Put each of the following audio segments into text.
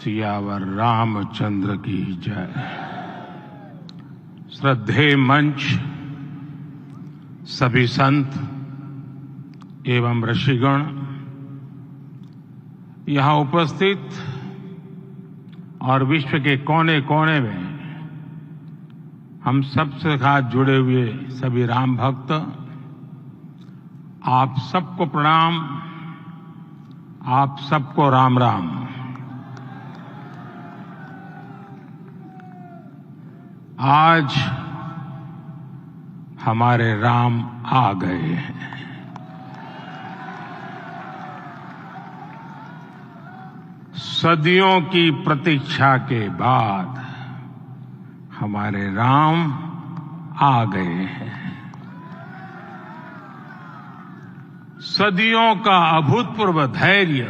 सियावर रामचंद्र की जय। श्रद्धेय मंच, सभी संत एवं ऋषिगण, यहां उपस्थित और विश्व के कोने कोने में हम सबसे साथ जुड़े हुए सभी राम भक्त, आप सबको प्रणाम, आप सबको राम राम। आज हमारे राम आ गए हैं। सदियों की प्रतीक्षा के बाद हमारे राम आ गए हैं। सदियों का अभूतपूर्व धैर्य,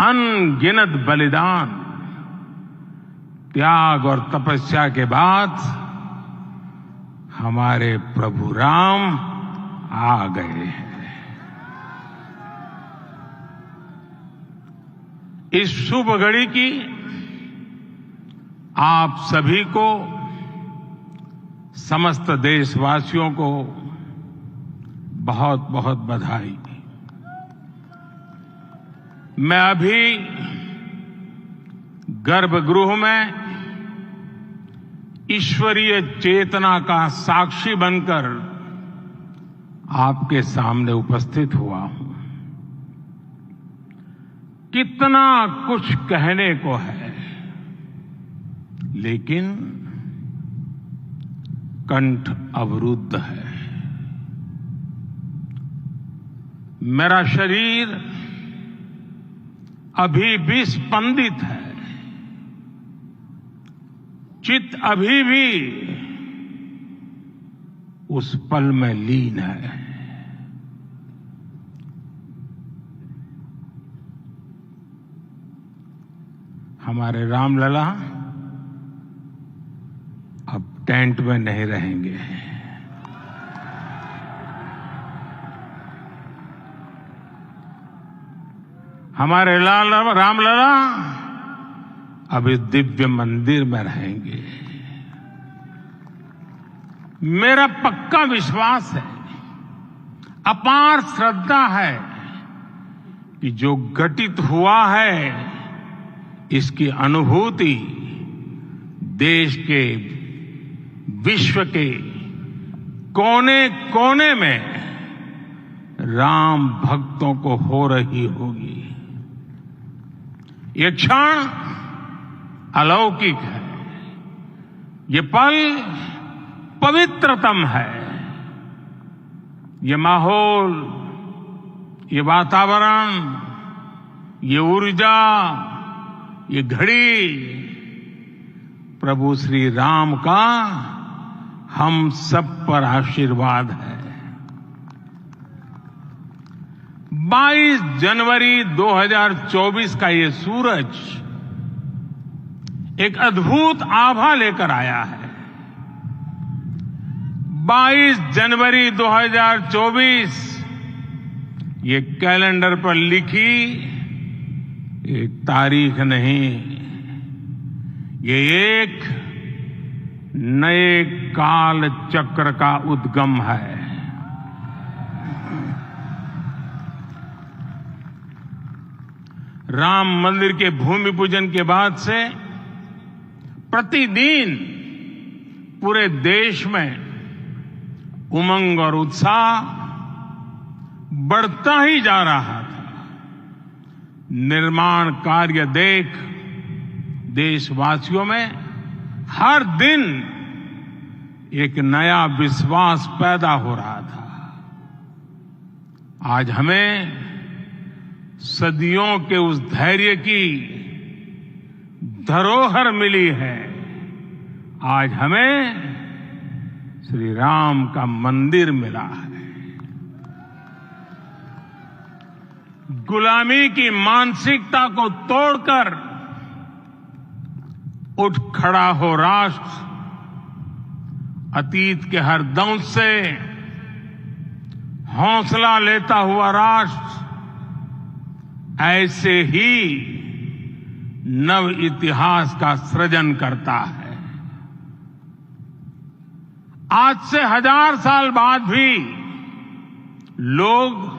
अनगिनत बलिदान, त्याग और तपस्या के बाद हमारे प्रभु राम आ गए हैं। इस शुभ घड़ी की आप सभी को, समस्त देशवासियों को बहुत बहुत बधाई। मैं अभी गर्भगृह में ईश्वरीय चेतना का साक्षी बनकर आपके सामने उपस्थित हुआ हूं। कितना कुछ कहने को है, लेकिन कंठ अवरुद्ध है। मेरा शरीर अभी भी स्पंदित है, चित्त अभी भी उस पल में लीन है। हमारे रामलला अब टेंट में नहीं रहेंगे। हमारे रामलला अब इस दिव्य मंदिर में रहेंगे। मेरा पक्का विश्वास है, अपार श्रद्धा है कि जो घटित हुआ है, इसकी अनुभूति देश के, विश्व के कोने कोने में राम भक्तों को हो रही होगी। ये क्षण अलौकिक है, ये पल पवित्रतम है। ये माहौल, ये वातावरण, ये ऊर्जा, ये घड़ी प्रभु श्री राम का हम सब पर आशीर्वाद है। 22 जनवरी 2024 का ये सूरज एक अद्भुत आभा लेकर आया है। 22 जनवरी 2024 ये कैलेंडर पर लिखी एक तारीख नहीं, ये एक नए काल चक्र का उद्गम है। राम मंदिर के भूमि पूजन के बाद से प्रतिदिन पूरे देश में उमंग और उत्साह बढ़ता ही जा रहा था। निर्माण कार्य देख देशवासियों में हर दिन एक नया विश्वास पैदा हो रहा था। आज हमें सदियों के उस धैर्य की धरोहर मिली है। आज हमें श्री राम का मंदिर मिला है। गुलामी की मानसिकता को तोड़कर उठ खड़ा हो राष्ट्र। अतीत के हर दंश से हौसला लेता हुआ राष्ट्र ऐसे ही नव इतिहास का सृजन करता है। आज से 1000 साल बाद भी लोग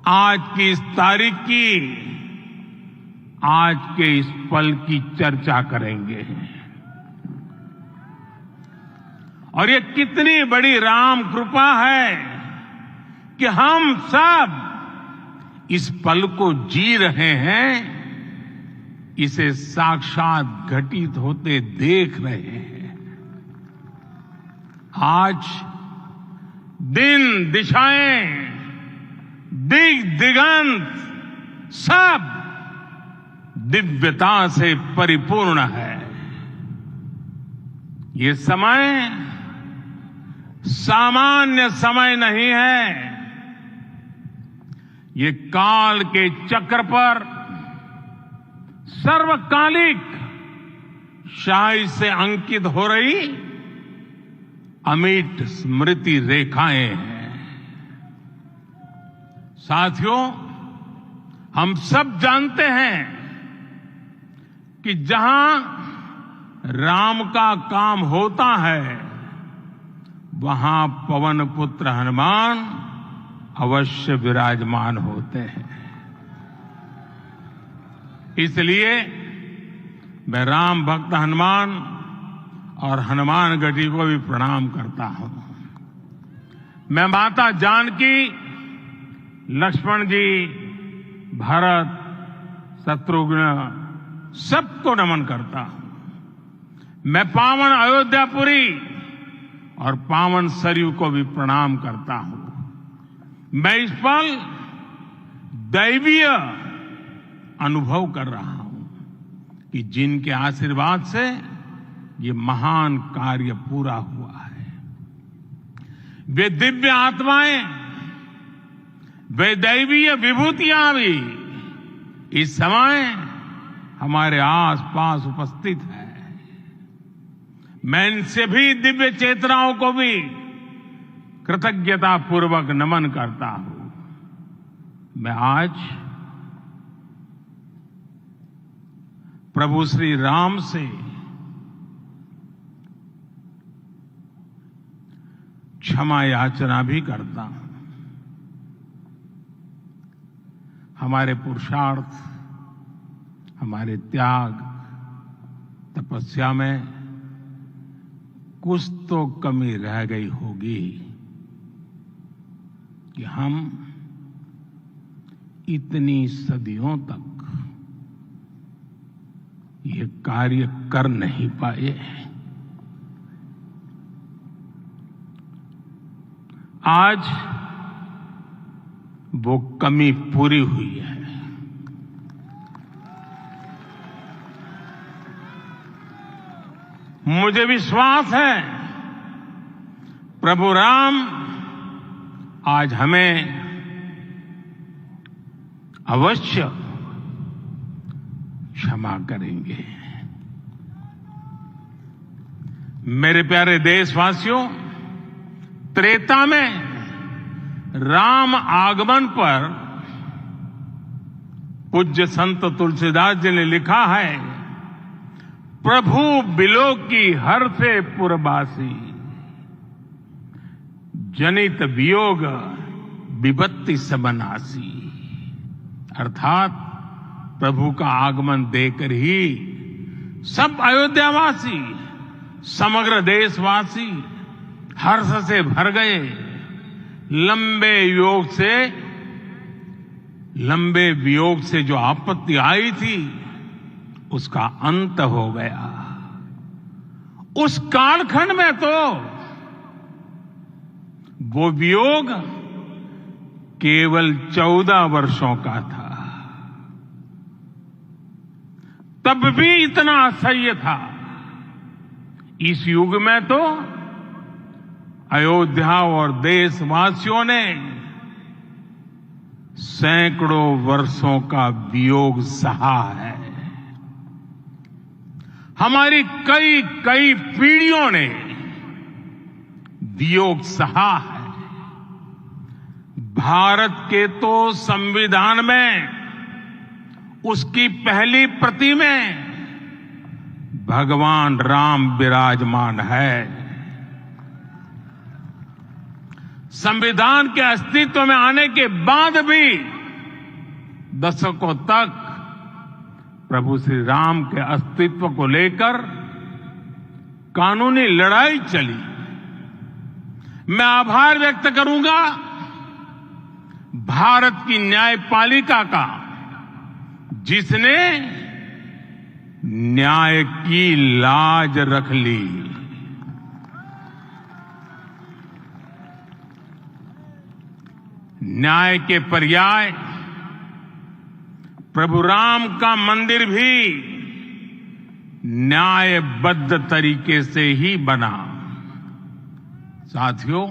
आज की इस तारीख की, आज के इस पल की चर्चा करेंगे। और ये कितनी बड़ी राम कृपा है कि हम सब इस पल को जी रहे हैं, इसे साक्षात घटित होते देख रहे हैं। आज दिन, दिशाएं, दिगंत सब दिव्यता से परिपूर्ण है। ये समय सामान्य समय नहीं है। ये काल के चक्र पर सर्वकालिक शाही से अंकित हो रही अमिट स्मृति रेखाएं हैं। साथियों, हम सब जानते हैं कि जहां राम का काम होता है, वहां पवन पुत्र हनुमान अवश्य विराजमान होते हैं। इसलिए मैं राम भक्त हनुमान और हनुमान गढ़ी को भी प्रणाम करता हूं। मैं माता जानकी, लक्ष्मण जी, भरत, शत्रुघ्न सबको नमन करता हूं। मैं पावन अयोध्यापुरी और पावन सरयू को भी प्रणाम करता हूं। मैं इस पल दैवीय अनुभव कर रहा हूं कि जिनके आशीर्वाद से ये महान कार्य पूरा हुआ है। वे दिव्य आत्माएं, वे दैवीय विभूतियां भी इस समय हमारे आसपास उपस्थित है। मैं इनसे भी दिव्य चेतनाओं को भी कृतज्ञता पूर्वक नमन करता हूं। मैं आज प्रभु श्री राम से क्षमा याचना भी करता हूं। हमारे पुरुषार्थ, हमारे त्याग, तपस्या में कुछ तो कमी रह गई होगी कि हम इतनी सदियों तक ये कार्य कर नहीं पाए। आज वो कमी पूरी हुई है। मुझे विश्वास है प्रभु राम आज हमें अवश्य क्षमा करेंगे। मेरे प्यारे देशवासियों, त्रेता में राम आगमन पर पूज्य संत तुलसीदास जी ने लिखा है, प्रभु बिलोकी हर से पुरबासी, जनित वियोग विपत्ति सबनासी। अर्थात प्रभु का आगमन देकर ही सब अयोध्यावासी, समग्र देशवासी हर्ष से भर गए। लंबे वियोग से जो आपत्ति आई थी, उसका अंत हो गया। उस कालखंड में तो वो वियोग केवल 14 वर्षों का था। तब भी इतना असह्य था। इस युग में तो अयोध्या और देशवासियों ने सैकड़ों वर्षों का वियोग सहा है। हमारी कई कई पीढ़ियों ने वियोग सहा है। भारत के तो संविधान में उसकी पहली प्रति में भगवान राम विराजमान है। संविधान के अस्तित्व में आने के बाद भी दशकों तक प्रभु श्री राम के अस्तित्व को लेकर कानूनी लड़ाई चली। मैं आभार व्यक्त करूंगा भारत की न्यायपालिका का, जिसने न्याय की लाज रख ली। न्याय के पर्याय प्रभु राम का मंदिर भी न्यायबद्ध तरीके से ही बना। साथियों,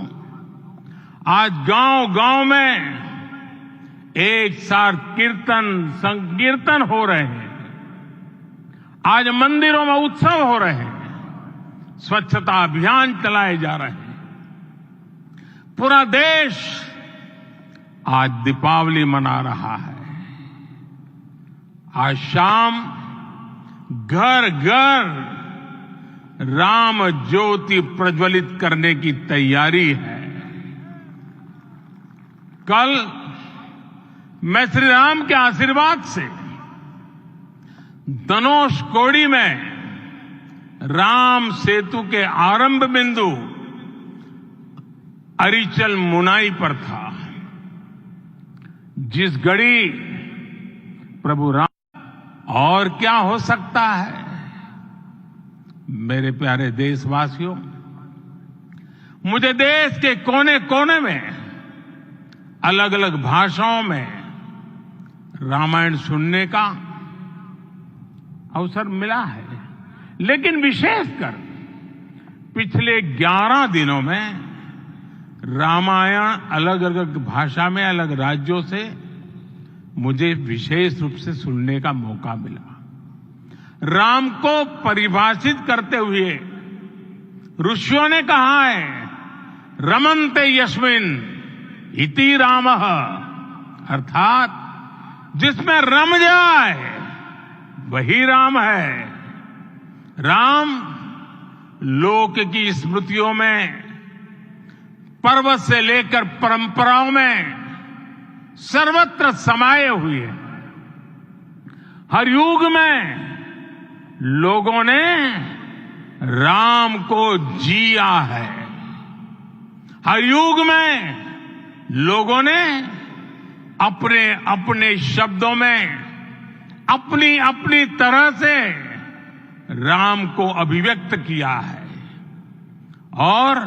आज गांव-गांव में एक साथ कीर्तन संकीर्तन हो रहे हैं। आज मंदिरों में उत्सव हो रहे हैं। स्वच्छता अभियान चलाए जा रहे हैं। पूरा देश आज दीपावली मना रहा है। आज शाम घर घर राम ज्योति प्रज्वलित करने की तैयारी है। कल मैं श्री राम के आशीर्वाद से धनुषकोडी में राम सेतु के आरंभ बिंदु अरिचल मुनाई पर था। जिस घड़ी प्रभु राम, और क्या हो सकता है। मेरे प्यारे देशवासियों, मुझे देश के कोने कोने में अलग अलग भाषाओं में रामायण सुनने का अवसर मिला है, लेकिन विशेषकर पिछले 11 दिनों में रामायण अलग अलग भाषा में अलग राज्यों से मुझे विशेष रूप से सुनने का मौका मिला। राम को परिभाषित करते हुए ऋषियों ने कहा है, रमन्ते यस्मिन् इति रामः, अर्थात जिसमें रम जाए वही राम है। राम लोक की स्मृतियों में, पर्वत से लेकर परंपराओं में सर्वत्र समाये हुए हैं। हर युग में लोगों ने राम को जिया है। हर युग में लोगों ने अपने अपने शब्दों में अपनी अपनी तरह से राम को अभिव्यक्त किया है। और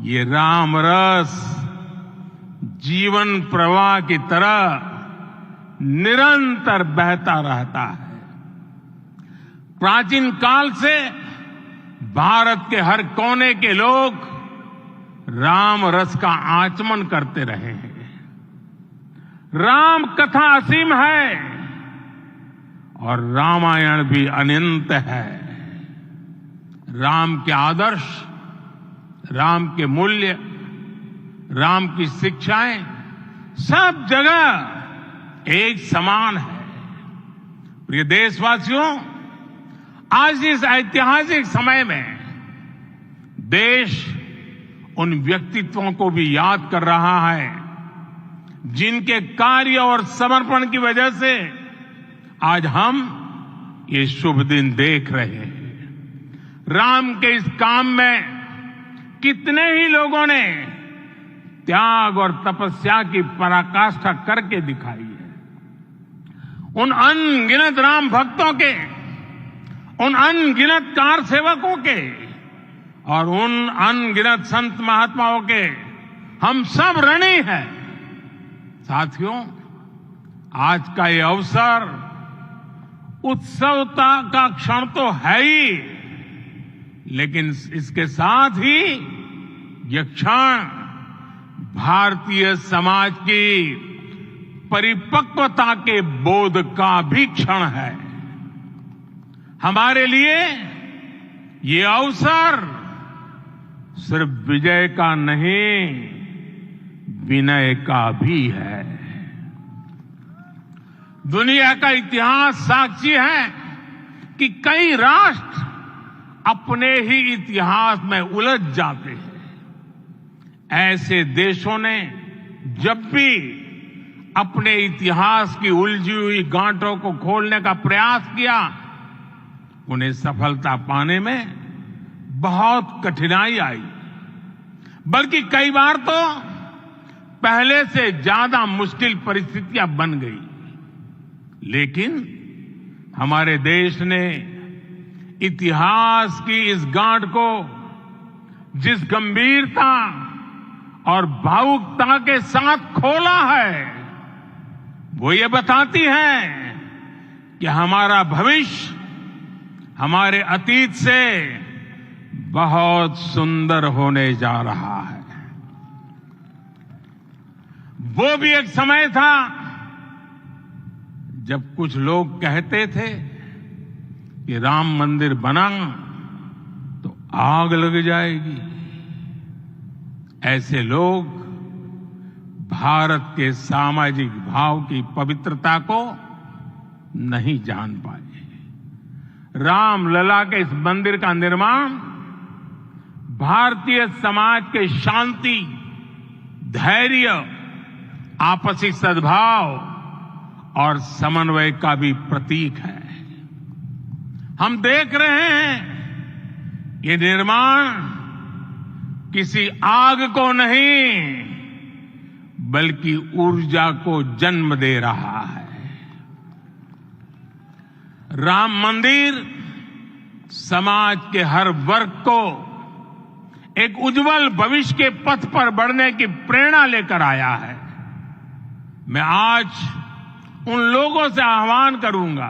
ये राम रस जीवन प्रवाह की तरह निरंतर बहता रहता है। प्राचीन काल से भारत के हर कोने के लोग राम रस का आचमन करते रहे हैं। राम कथा असीम है और रामायण भी अनंत है। राम के आदर्श, राम के मूल्य, राम की शिक्षाएं सब जगह एक समान है। प्रिय देशवासियों, आज इस ऐतिहासिक समय में देश उन व्यक्तित्वों को भी याद कर रहा है जिनके कार्य और समर्पण की वजह से आज हम ये शुभ दिन देख रहे हैं। राम के इस काम में कितने ही लोगों ने त्याग और तपस्या की पराकाष्ठा करके दिखाई है। उन अनगिनत राम भक्तों के, उन अनगिनत कार सेवकों के और उन अनगिनत संत महात्माओं के हम सब ऋणी हैं। साथियों, आज का ये अवसर उत्सवता का क्षण तो है ही, लेकिन इसके साथ ही यह क्षण भारतीय समाज की परिपक्वता के बोध का भी क्षण है। हमारे लिए ये अवसर सिर्फ विजय का नहीं, विनय का भी है। दुनिया का इतिहास साक्षी है कि कई राष्ट्र अपने ही इतिहास में उलझ जाते हैं। ऐसे देशों ने जब भी अपने इतिहास की उलझी हुई गांठों को खोलने का प्रयास किया, उन्हें सफलता पाने में बहुत कठिनाई आई, बल्कि कई बार तो पहले से ज्यादा मुश्किल परिस्थितियां बन गई। लेकिन हमारे देश ने इतिहास की इस गांठ को जिस गंभीरता और भावुकता के साथ खोला है, वो ये बताती है कि हमारा भविष्य हमारे अतीत से बहुत सुंदर होने जा रहा है। वो भी एक समय था जब कुछ लोग कहते थे कि राम मंदिर बना तो आग लग जाएगी। ऐसे लोग भारत के सामाजिक भाव की पवित्रता को नहीं जान पाए। रामलला के इस मंदिर का निर्माण भारतीय समाज के शांति, धैर्य, आपसी सद्भाव और समन्वय का भी प्रतीक है। हम देख रहे हैं ये निर्माण किसी आग को नहीं बल्कि ऊर्जा को जन्म दे रहा है। राम मंदिर समाज के हर वर्ग को एक उज्जवल भविष्य के पथ पर बढ़ने की प्रेरणा लेकर आया है। मैं आज उन लोगों से आह्वान करूंगा,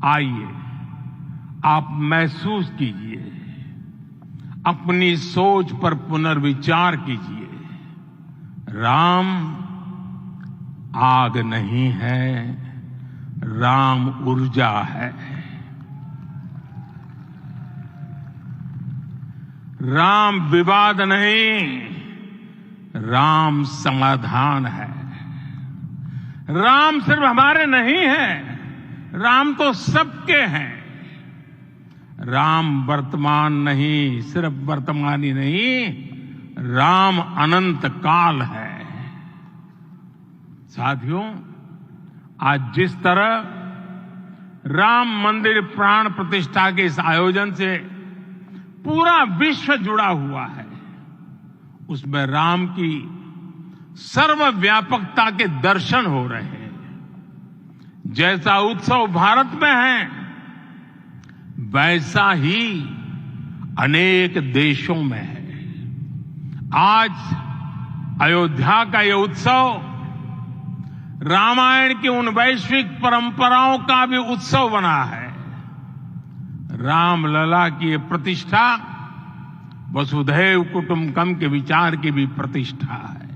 आइए आप महसूस कीजिए, अपनी सोच पर पुनर्विचार कीजिए। राम आग नहीं है, राम ऊर्जा है। राम विवाद नहीं, राम समाधान है। राम सिर्फ हमारे नहीं है, राम तो सबके हैं। राम वर्तमान नहीं, सिर्फ वर्तमान ही नहीं, राम अनंत काल है। साथियों, आज जिस तरह राम मंदिर प्राण प्रतिष्ठा के इस आयोजन से पूरा विश्व जुड़ा हुआ है, उसमें राम की सर्वव्यापकता के दर्शन हो रहे हैं। जैसा उत्सव भारत में है, वैसा ही अनेक देशों में है। आज अयोध्या का यह उत्सव रामायण की उन वैश्विक परंपराओं का भी उत्सव बना है। रामलला की ये प्रतिष्ठा वसुधैव कुटुंबकम के विचार की भी प्रतिष्ठा है।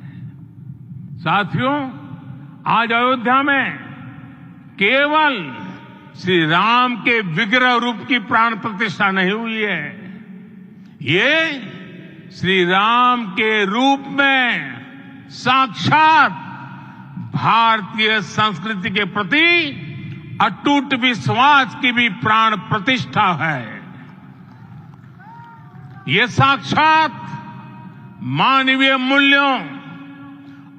साथियों, आज अयोध्या में केवल श्री राम के विग्रह रूप की प्राण प्रतिष्ठा नहीं हुई है, ये श्री राम के रूप में साक्षात भारतीय संस्कृति के प्रति अटूट विश्वास की भी प्राण प्रतिष्ठा है। ये साक्षात मानवीय मूल्यों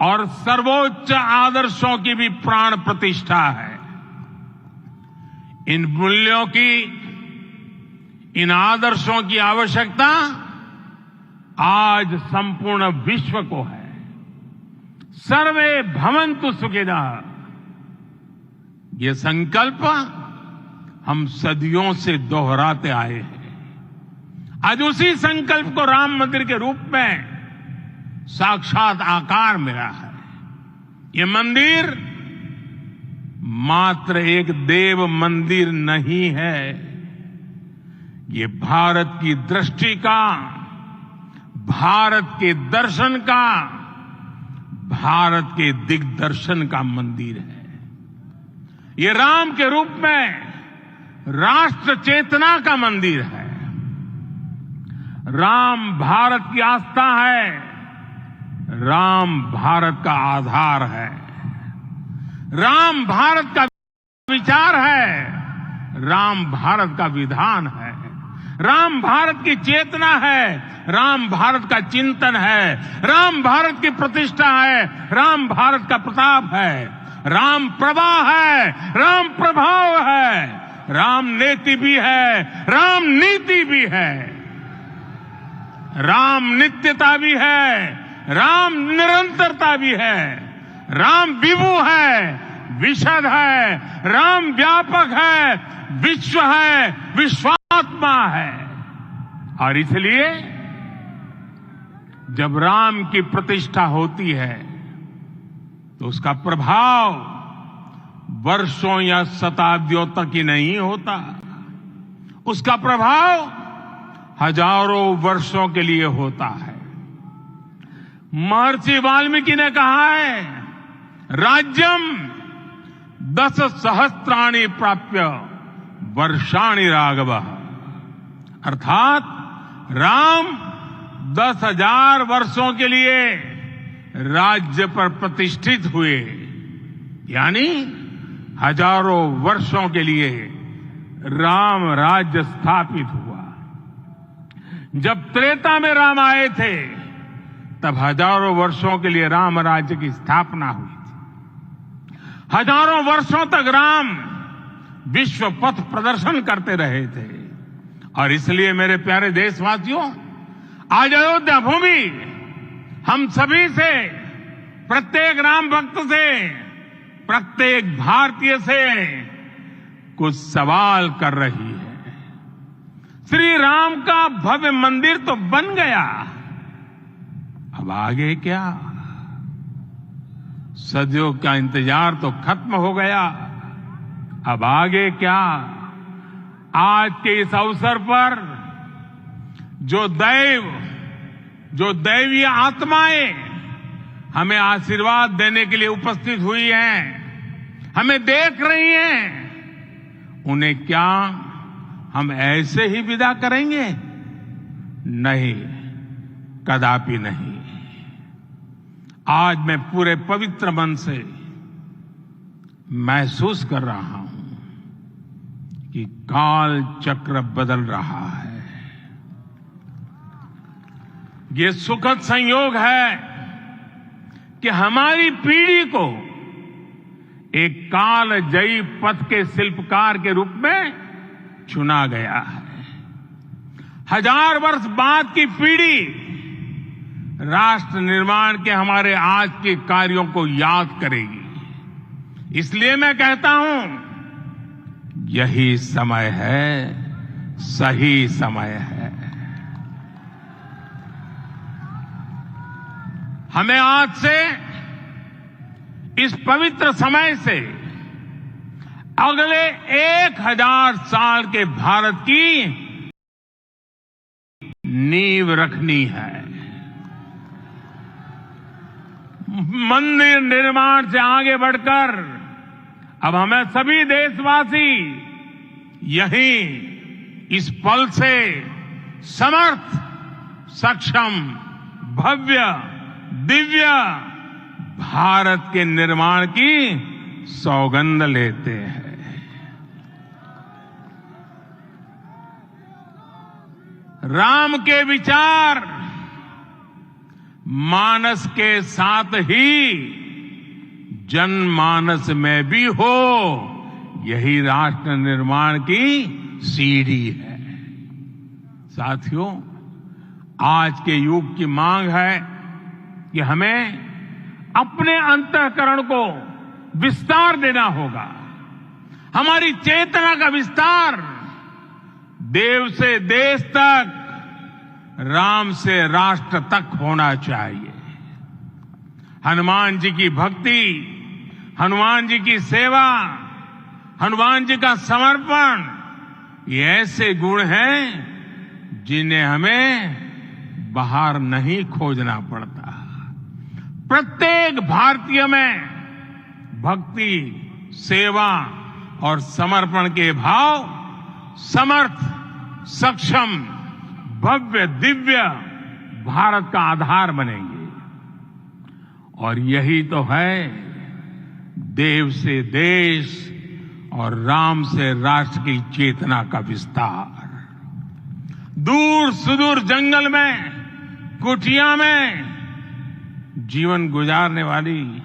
और सर्वोच्च आदर्शों की भी प्राण प्रतिष्ठा है। इन मूल्यों की, इन आदर्शों की आवश्यकता आज संपूर्ण विश्व को है। सर्वे भवन्तु सुखिनः, ये संकल्प हम सदियों से दोहराते आए हैं। आज उसी संकल्प को राम मंदिर के रूप में साक्षात आकार मिला है। ये मंदिर मात्र एक देव मंदिर नहीं है, ये भारत की दृष्टि का, भारत के दर्शन का, भारत के दिग्दर्शन का मंदिर है। ये राम के रूप में राष्ट्र चेतना का मंदिर है। राम भारत की आस्था है, राम भारत का आधार है। राम भारत का विचार है, राम भारत का विधान है, राम भारत की चेतना है, राम भारत का चिंतन है, राम भारत की प्रतिष्ठा है, राम भारत का प्रताप है, राम प्रवाह है, राम प्रभाव है, राम नीति भी है, राम नीति भी है, राम नित्यता भी है, राम निरंतरता भी है, राम विभु है, विशद है, राम व्यापक है, विश्व है, विश्वात्मा है। और इसलिए जब राम की प्रतिष्ठा होती है तो उसका प्रभाव वर्षों या शताब्दियों तक ही नहीं होता, उसका प्रभाव हजारों वर्षों के लिए होता है। महर्षि वाल्मीकि ने कहा है, राज्यम 10 सहस्त्राणि प्राप्य वर्षाणि राघव, अर्थात राम 10,000 वर्षों के लिए राज्य पर प्रतिष्ठित हुए, यानी हजारों वर्षों के लिए राम राज्य स्थापित हुआ। जब त्रेता में राम आए थे तब हजारों वर्षों के लिए राम राज्य की स्थापना हुई थी। हजारों वर्षों तक राम विश्व पथ प्रदर्शन करते रहे थे। और इसलिए मेरे प्यारे देशवासियों, आज अयोध्या भूमि हम सभी से, प्रत्येक राम भक्त से, प्रत्येक भारतीय से कुछ सवाल कर रही है। श्री राम का भव्य मंदिर तो बन गया, अब आगे क्या? सदियों का इंतजार तो खत्म हो गया, अब आगे क्या? आज के इस अवसर पर जो दैवीय आत्माएं हमें आशीर्वाद देने के लिए उपस्थित हुई हैं, हमें देख रही हैं, उन्हें क्या हम ऐसे ही विदा करेंगे? नहीं, कदापि नहीं। आज मैं पूरे पवित्र मन से महसूस कर रहा हूं कि काल चक्र बदल रहा है। ये सुखद संयोग है कि हमारी पीढ़ी को एक कालजयी पथ के शिल्पकार के रूप में चुना गया है। 1000 वर्ष बाद की पीढ़ी राष्ट्र निर्माण के हमारे आज के कार्यों को याद करेगी। इसलिए मैं कहता हूं, यही समय है, सही समय है। हमें आज से, इस पवित्र समय से अगले 1000 साल के भारत की नींव रखनी है। मंदिर निर्माण से आगे बढ़कर अब हमें सभी देशवासी यहीं इस पल से समर्थ, सक्षम, भव्य, दिव्य भारत के निर्माण की सौगंध लेते हैं। राम के विचार मानस के साथ ही जनमानस में भी हो, यही राष्ट्र निर्माण की सीढ़ी है। साथियों, आज के युग की मांग है कि हमें अपने अंतःकरण को विस्तार देना होगा। हमारी चेतना का विस्तार देव से देश तक, राम से राष्ट्र तक होना चाहिए। हनुमान जी की भक्ति, हनुमान जी की सेवा, हनुमान जी का समर्पण, ये ऐसे गुण हैं जिन्हें हमें बाहर नहीं खोजना पड़ता। प्रत्येक भारतीय में भक्ति, सेवा और समर्पण के भाव समर्थ, सक्षम, भव्य, दिव्य भारत का आधार बनेंगे। और यही तो है देव से देश और राम से राष्ट्र की चेतना का विस्तार। दूर सुदूर जंगल में, कुटिया में जीवन गुजारने वाली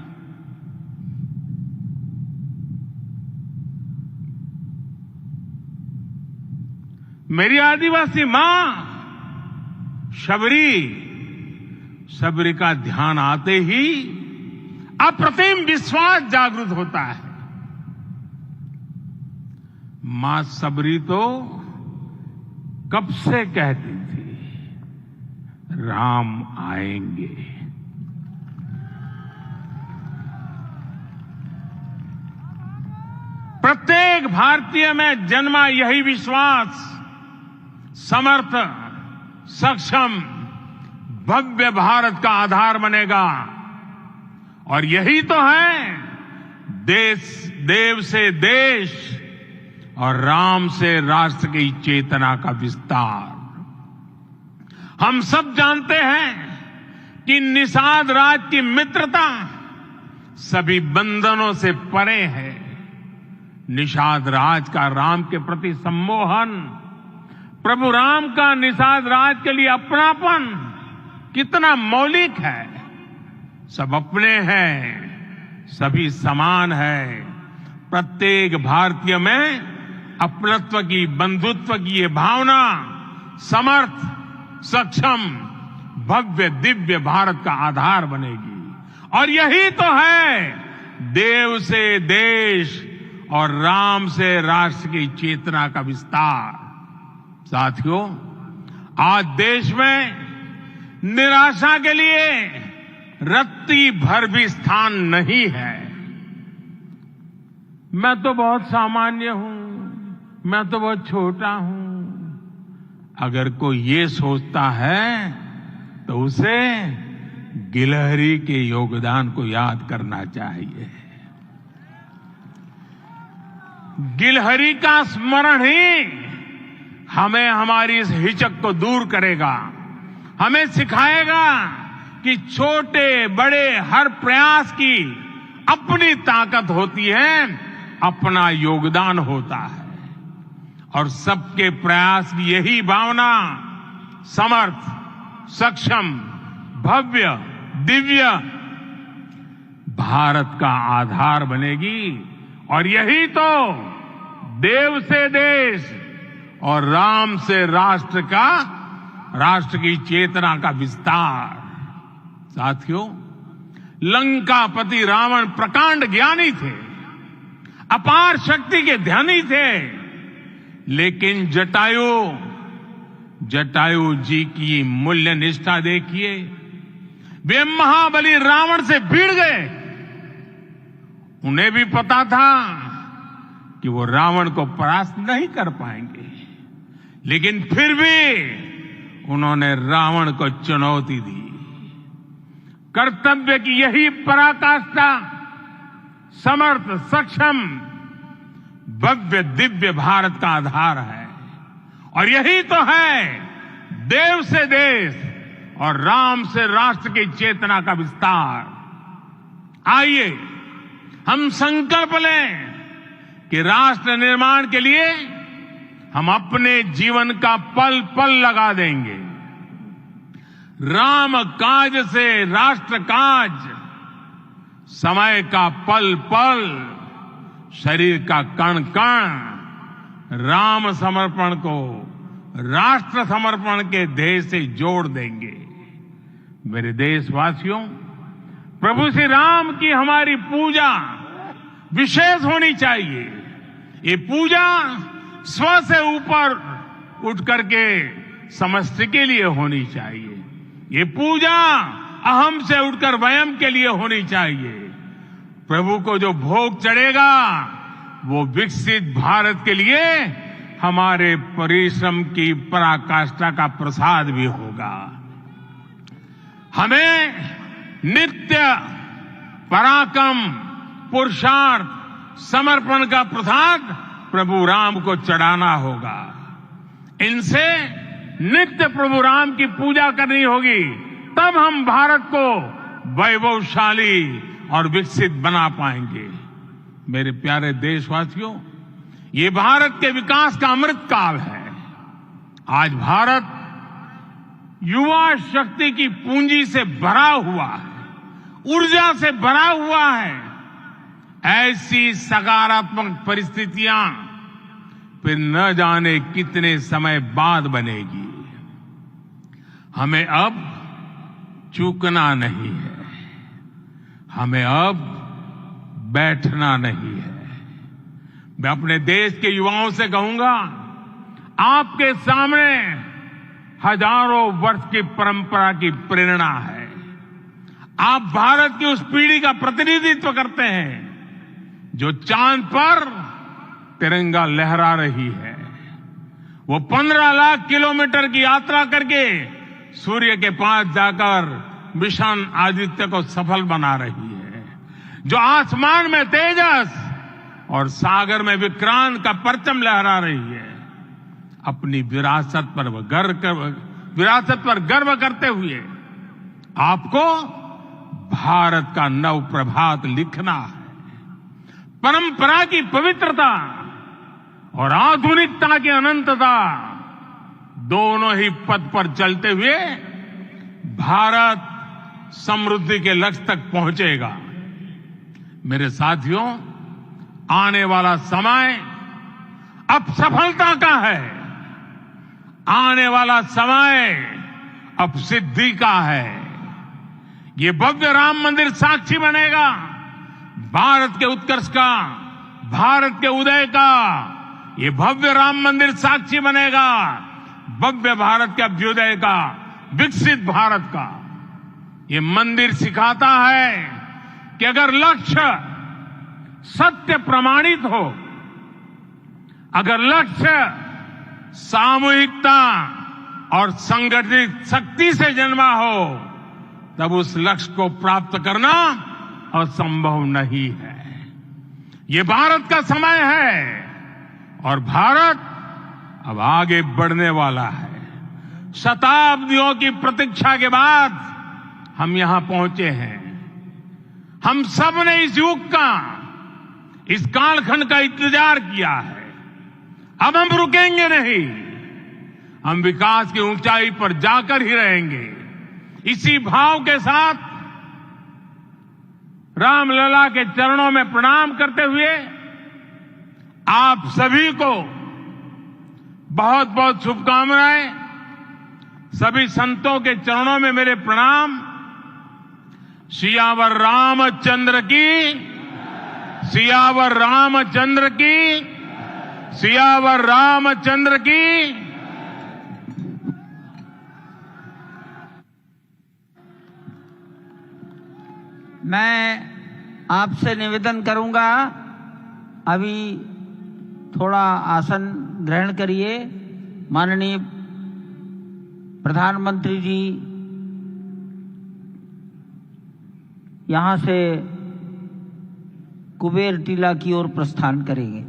मेरी आदिवासी मां शबरी का ध्यान आते ही अप्रतिम विश्वास जागृत होता है। मां शबरी तो कब से कहती थी राम आएंगे। प्रत्येक भारतीय में जन्मा यही विश्वास समर्थ, सक्षम, भव्य भारत का आधार बनेगा। और यही तो है देव से देश और राम से राष्ट्र की चेतना का विस्तार। हम सब जानते हैं कि निषाद राज की मित्रता सभी बंधनों से परे है। निषाद राज का राम के प्रति सम्मोहन, प्रभु राम का निषाद राज के लिए अपनापन कितना मौलिक है। सब अपने हैं, सभी समान है। प्रत्येक भारतीय में अपनत्व की, बंधुत्व की ये भावना समर्थ, सक्षम, भव्य, दिव्य भारत का आधार बनेगी। और यही तो है देव से देश और राम से राष्ट्र की चेतना का विस्तार। साथियों, आज देश में निराशा के लिए रत्ती भर भी स्थान नहीं है। मैं तो बहुत सामान्य हूं, मैं तो बहुत छोटा हूं। अगर कोई ये सोचता है तो उसे गिलहरी के योगदान को याद करना चाहिए। गिलहरी का स्मरण ही हमें हमारी इस हिचक को दूर करेगा, हमें सिखाएगा कि छोटे बड़े हर प्रयास की अपनी ताकत होती है, अपना योगदान होता है। और सबके प्रयास की यही भावना समर्थ, सक्षम, भव्य, दिव्य भारत का आधार बनेगी। और यही तो देव से देश और राम से राष्ट्र की चेतना का विस्तार। साथियों, लंकापति रावण प्रकांड ज्ञानी थे, अपार शक्ति के ध्यानी थे, लेकिन जटायु जी की मूल्य निष्ठा देखिए। वे महाबली रावण से भिड़ गए। उन्हें भी पता था कि वो रावण को परास्त नहीं कर पाएंगे, लेकिन फिर भी उन्होंने रावण को चुनौती दी। कर्तव्य की यही पराकाष्ठा समर्थ, सक्षम, भव्य, दिव्य भारत का आधार है। और यही तो है देव से देश और राम से राष्ट्र की चेतना का विस्तार। आइए हम संकल्प लें कि राष्ट्र निर्माण के लिए हम अपने जीवन का पल पल लगा देंगे। राम काज से राष्ट्र काज, समय का पल पल, शरीर का कण कण राम समर्पण को राष्ट्र समर्पण के ध्येय से जोड़ देंगे। मेरे देशवासियों, प्रभु श्री राम की हमारी पूजा विशेष होनी चाहिए। ये पूजा स्व से ऊपर उठ करके समष्टि के लिए होनी चाहिए। ये पूजा अहम से उठकर वयम के लिए होनी चाहिए। प्रभु को जो भोग चढ़ेगा वो विकसित भारत के लिए हमारे परिश्रम की पराकाष्ठा का प्रसाद भी होगा। हमें नित्य पराक्रम, पुरुषार्थ, समर्पण का प्रसाद प्रभु राम को चढ़ाना होगा। इनसे नित्य प्रभु राम की पूजा करनी होगी, तब हम भारत को वैभवशाली और विकसित बना पाएंगे। मेरे प्यारे देशवासियों, ये भारत के विकास का अमृत काल है। आज भारत युवा शक्ति की पूंजी से भरा हुआ है, ऊर्जा से भरा हुआ है। ऐसी सकारात्मक परिस्थितियां फिर न जाने कितने समय बाद बनेगी। हमें अब चूकना नहीं है, हमें अब बैठना नहीं है। मैं अपने देश के युवाओं से कहूंगा, आपके सामने हजारों वर्ष की परंपरा की प्रेरणा है। आप भारत की उस पीढ़ी का प्रतिनिधित्व करते हैं जो चांद पर तिरंगा लहरा रही है। वो 15 लाख किलोमीटर की यात्रा करके सूर्य के पास जाकर मिशन आदित्य को सफल बना रही है। जो आसमान में तेजस और सागर में विक्रांत का परचम लहरा रही है। अपनी विरासत पर गर्व करते हुए आपको भारत का नव प्रभात लिखना है। परंपरा की पवित्रता और आधुनिकता की अनंतता दोनों ही पथ पर चलते हुए भारत समृद्धि के लक्ष्य तक पहुंचेगा। मेरे साथियों, आने वाला समय अब सफलता का है। आने वाला समय अब सिद्धि का है। ये भव्य राम मंदिर साक्षी बनेगा भारत के उत्कर्ष का, भारत के उदय का। ये भव्य राम मंदिर साक्षी बनेगा भव्य भारत के अभ्युदय का, विकसित भारत का। ये मंदिर सिखाता है कि अगर लक्ष्य सत्य प्रमाणित हो, अगर लक्ष्य सामूहिकता और संगठित शक्ति से जन्मा हो, तब उस लक्ष्य को प्राप्त करना असंभव नहीं है। ये भारत का समय है और भारत अब आगे बढ़ने वाला है। शताब्दियों की प्रतीक्षा के बाद हम यहां पहुंचे हैं। हम सब ने इस युग का, इस कालखंड का इंतजार किया है। अब हम रुकेंगे नहीं। हम विकास की ऊंचाई पर जाकर ही रहेंगे। इसी भाव के साथ रामलला के चरणों में प्रणाम करते हुए आप सभी को बहुत बहुत शुभकामनाएं। सभी संतों के चरणों में मेरे प्रणाम। सियावर रामचंद्र की, सियावर रामचंद्र की, सियावर रामचंद्र की। मैं आपसे निवेदन करूंगा, अभी थोड़ा आसन ग्रहण करिए। माननीय प्रधानमंत्री जी यहां से कुबेर टीला की ओर प्रस्थान करेंगे।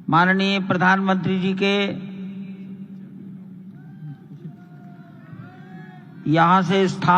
माननीय प्रधानमंत्री जी के यहां से स्थान